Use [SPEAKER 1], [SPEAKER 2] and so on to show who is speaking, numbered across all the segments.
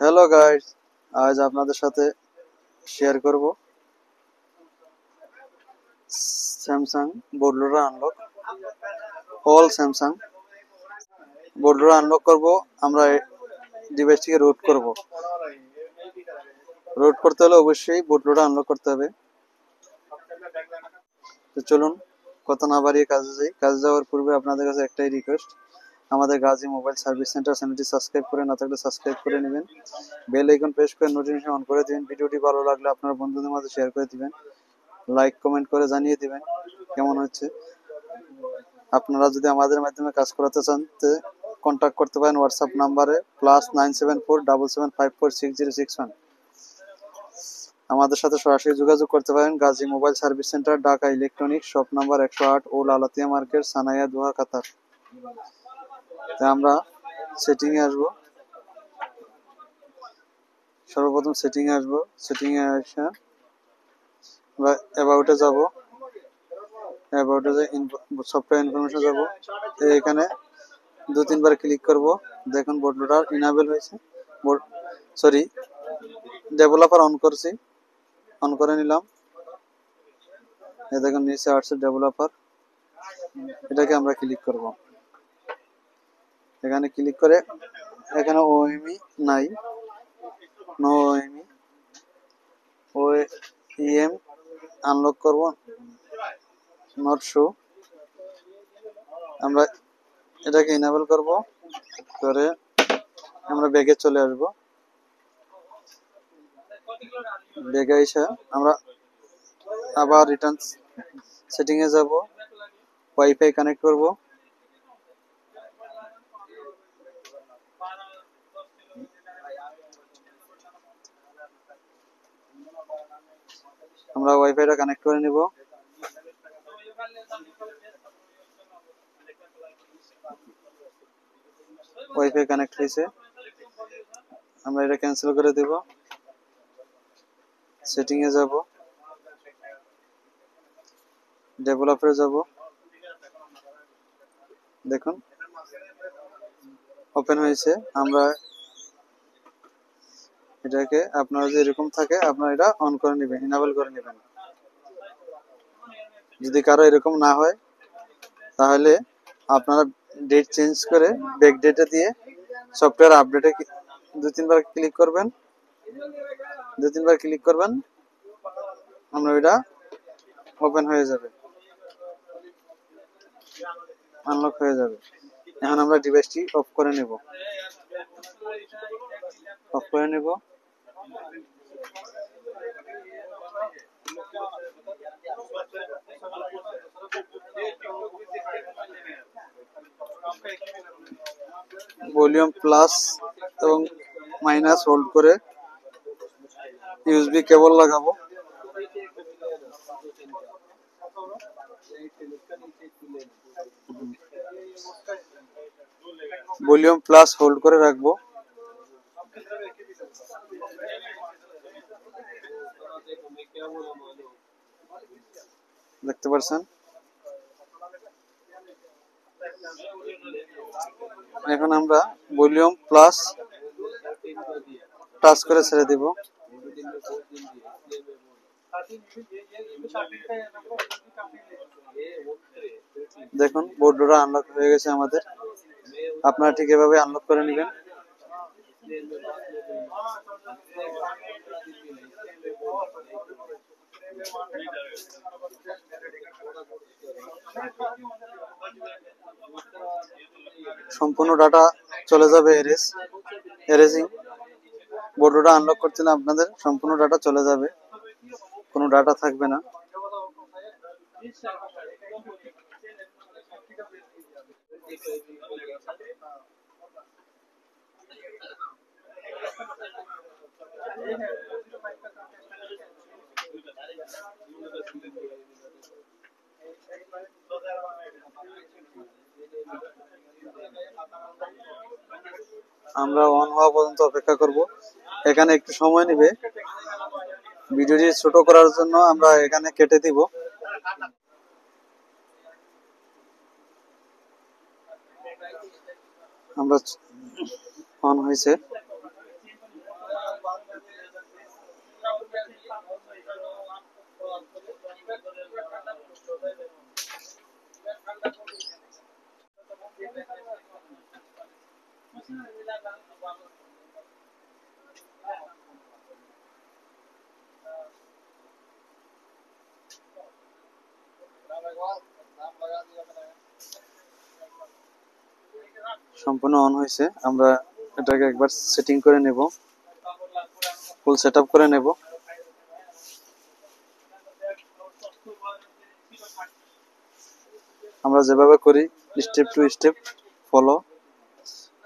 [SPEAKER 1] Hello guys, আজ আপনাদের সাথে শেয়ার করব Samsung bootloader unlock. All Samsung bootloader unlock করব। আমরা ডিভাইসটিকে রুট করব। রুট করতে হলে অবশ্যই বোটলোরা আনলক করতে হবে। তো চলুন কথা না বাড়িয়ে কাজে যাই। কাজে যাওয়ার পূর্বে আপনাদের কাছে একটাই রিকোয়েস্ট, আমাদের গাজী মোবাইল সার্ভিস সেন্টার চ্যানেলটি সাবস্ক্রাইব করে না থাকলে সাবস্ক্রাইব করে নেবেন, বেল আইকন প্রেস করে নোটিফিকেশন অন করে দিবেন। ভিডিওটি ভালো লাগলে আপনার বন্ধুদের মাঝে শেয়ার করে দিবেন, লাইক কমেন্ট করে জানিয়ে দিবেন কেমন হচ্ছে। আপনারা যদি আমাদের মাধ্যমে কাজ করাতে চান তো কন্ট্যাক্ট করতে পারেন হোয়াটসঅ্যাপ নাম্বারে +97477546061। আমাদের সাথে সরাসরি যোগাযোগ করতে পারেন Gazi mobile service centre, Dhaka electronic, shop number 108 ও লালাতিয়া মার্কেট, সানাইয়া, দোহা, কাতার। তাই আমরা সেটিংয়ে আসবো। সর্বপ্রথম সেটিংয়ে আসবো। সেটিংয়ে আসা আমরা অ্যাবাউটে যাব। অ্যাবাউটে যে সফটওয়্যার ইনফরমেশন যাব। এখানে 2-3 বার ক্লিক করব। দেখুন বোটলোডার ইনেবল হয়েছে। সরি, ডেভেলপার অন করছি, অন করে নিলাম। এই দেখুন নিচে আসছে ডেভেলপার, এটাকে আমরা ক্লিক করব। এখানে ক্লিক করে এখানে ওএমই নাই, নো ওএমই, ওএম আনলক করব, নট শো। আমরা এটাকে ইনেবল করব, করে আমরা ব্যাগে চলে আসব। ব্যাগে এসে আমরা আবার রিটার্ন সেটিংয়ে যাব, ওয়াইফাই কানেক্ট করব। আমরা ওয়াইফাইটা কানেক্ট করে নিব। ওয়াইফাই কানেক্ট হয়েছে, আমরা এটা ক্যান্সেল করে দেব। সেটিংয়ে যাব, ডেভেলপারে যাব, দেখুন ওপেন হয়েছে। আমরা এটাকে আপনারা যদি এরকম থাকে আপনারা এটা অন করে নেবেন, ইনেবল করে নেবেন। যদি কারো এরকম না হয় তাহলে আপনারা ডেট চেঞ্জ করে ব্যাক ডেটে দিয়ে সফটওয়্যার আপডেটে 2-3 বার ক্লিক করবেন। 2-3 বার ক্লিক করবেন, আমরা এটা ওপেন হয়ে যাবে, আনলক হয়ে যাবে। এখন আমরা ডিভাইসটি অফ করে নেব। অফ করে নেব। ভলিউম প্লাস এবং মাইনাস হোল্ড করে ইউএসবি কেবল লাগাবো। ভলিউম প্লাস হোল্ড করে রাখবো। দেখতে পাচ্ছেন, এখন আমরা ভলিউম প্লাস টাচ করে ছেড়ে দিব। দেখুন বোর্ডটা আনলক হয়ে গেছে আমাদের। আপনারা ঠিক এভাবে আনলক করে নেবেন। সম্পূর্ণ ডাটা চলে যাবে এরেজিং। বোর্ডটা আনলক করতে হলে আপনাদের সম্পূর্ণ ডাটা চলে যাবে, কোনো ডাটা থাকবে না। আমরা অন হওয়া পর্যন্ত অপেক্ষা করব। এখানে একটু সময় নেবে। ভিডিওটি ছোট করার জন্য আমরা এখানে কেটে দিব। আমরা অন হয়েছে, সম্পূর্ণ অন হয়েছে। আমরা এটাকে একবার সেটিং করে নেব, ফুল সেটআপ করে নেব। আমরা যেভাবে করি স্টেপ টু স্টেপ ফলো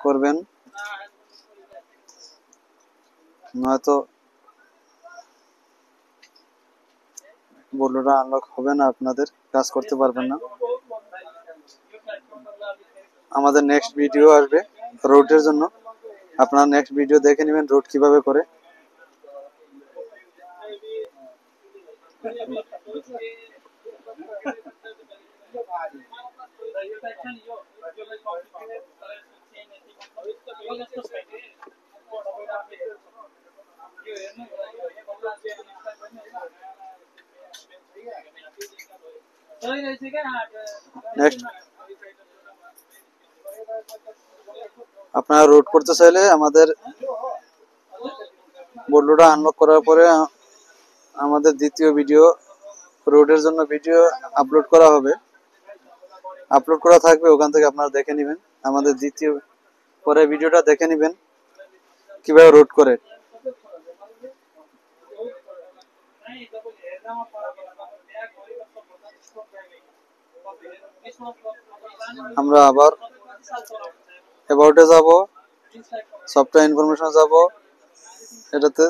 [SPEAKER 1] করবেন, নয়তো বোর্ডটা আনলক হবে না, আপনাদের কাজ করতে পারবেন না। আমাদের নেক্সট ভিডিও আসবে রুটের জন্য, আপনারা নেক্সট ভিডিও দেখে নেবেন রুট কিভাবে করে। নেক্সট আপনারা রুট করতে চাইলে আমাদের বোর্ডটা আনলক করার পরে আমাদের দ্বিতীয় ভিডিও রুটের জন্য ভিডিও আপলোড করা হবে, আপলোড করা থাকবে, ওখান থেকে আপনারা দেখে নেবেন। আমাদের দ্বিতীয় পরে ভিডিওটা দেখে নেবেন কিভাবে রুট করে। আমরা আবার অ্যাবাউটে যাব, সফটওয়্যার ইনফরমেশন যাব, এটাতে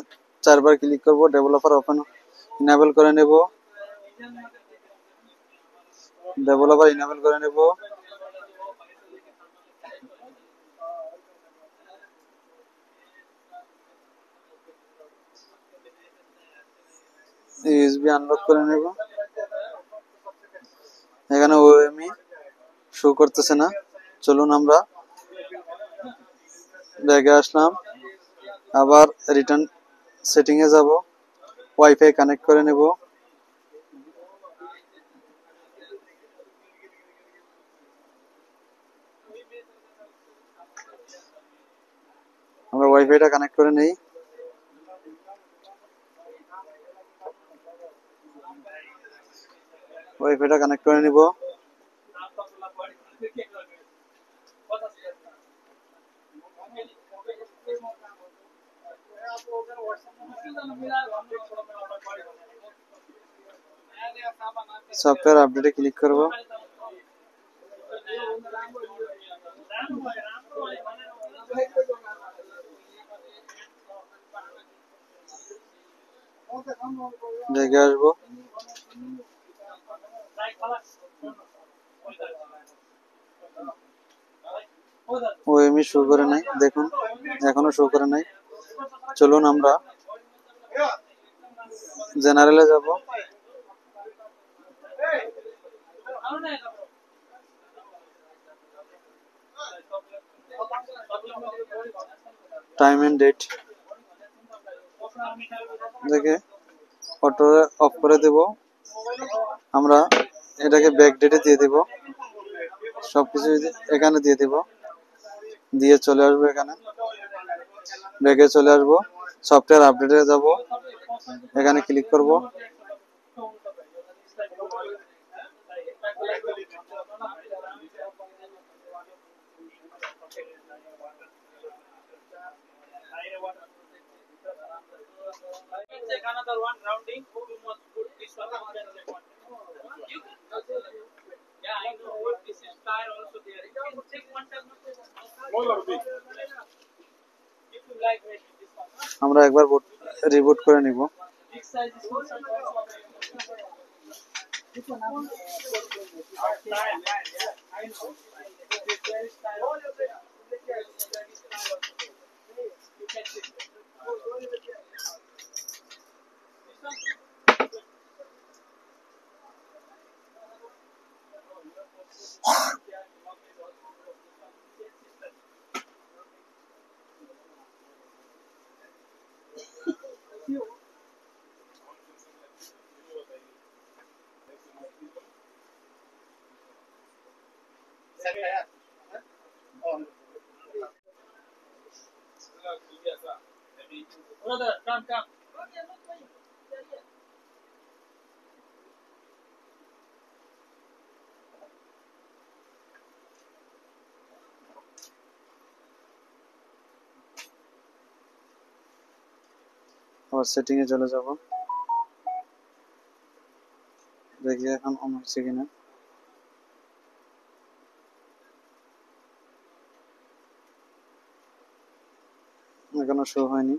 [SPEAKER 1] 4 বার ক্লিক করব, ডেভেলপার ওপেন ইনেবল করে নেব, ডেভেলপার ইনেবল করে নেব। ইউএসবি আনলক করে নেব। এখানে ওএমই শো করতেছে না, চলুন আমরা ব্যাগে আসলাম, আবার রিটার্ন সেটিং এ যাব, ওয়াইফাই কানেক্ট করে নেব। আমরা ওয়াইফাইটা কানেক্ট করে নেই। ওয়াইফাইটা কানেক্ট করে নিব। সফটওয়্যার আপডেটে ক্লিক করব। দেখে আসবো। ওএমই শো করে নাই, দেখুন এখনো শো করে নাই। চলুন আমরা জেনারেলে যাব, টাইম এন্ড ডেট দেখে অটো অফ করে দেব। আমরা এটাকে ব্যাক ডেটে দিয়ে দেব, সবকিছু এখানে দিয়ে দেব, দিয়ে চলে আসবো, এখানে ব্যাকে চলে আসবো, সফটওয়্যার আপডেটে যাব, এখানে ক্লিক করব। আমরা একবার রিবুট করে নিব। আবার সেটিং এ চলে যাব, দেখি এখন অন হচ্ছে কিনা। এখনো শো হয়নি।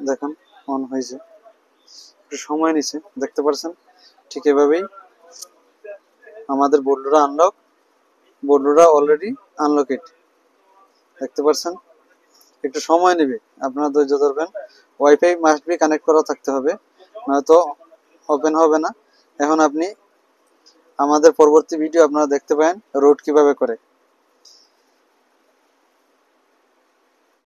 [SPEAKER 1] দেখুন অন হয়েছে, একটু সময় নিছে, দেখতে পাচ্ছেন। ঠিক এভাবেই আমাদের বোল্ডুরা আনলক, বোল্ডুরা অলরেডি আনলকেড, দেখতে পাচ্ছেন। একটু সময় নেবে, আপনারা ধৈর্য ধরবেন। ওয়াইফাই মাস্ট বি কানেক্ট করা থাকতে হবে, নয়তো ওপেন হবে না। এখন আপনি আমাদের পরবর্তী ভিডিও আপনারা দেখতে পাবেন রুট কিভাবে করে।